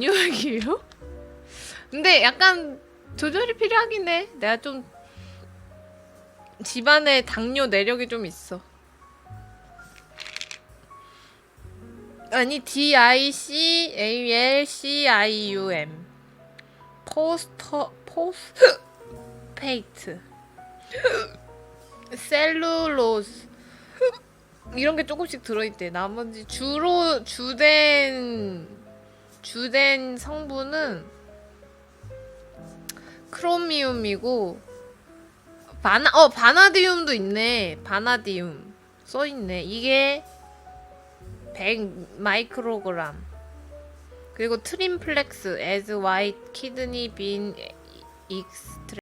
근육이요? 근데 약간 조절이 필요하긴 해. 내가 좀 집안에 당뇨 내력이 좀 있어. 아니 DICALCIUM 포스페이트 셀룰로스 이런 게 조금씩 들어있대. 나머지 주로 주된 성분은 크로미움이고 바나디움도 있네. 바나디움 써있네. 이게 100 마이크로그램. 그리고 트림플렉스 as white kidney bean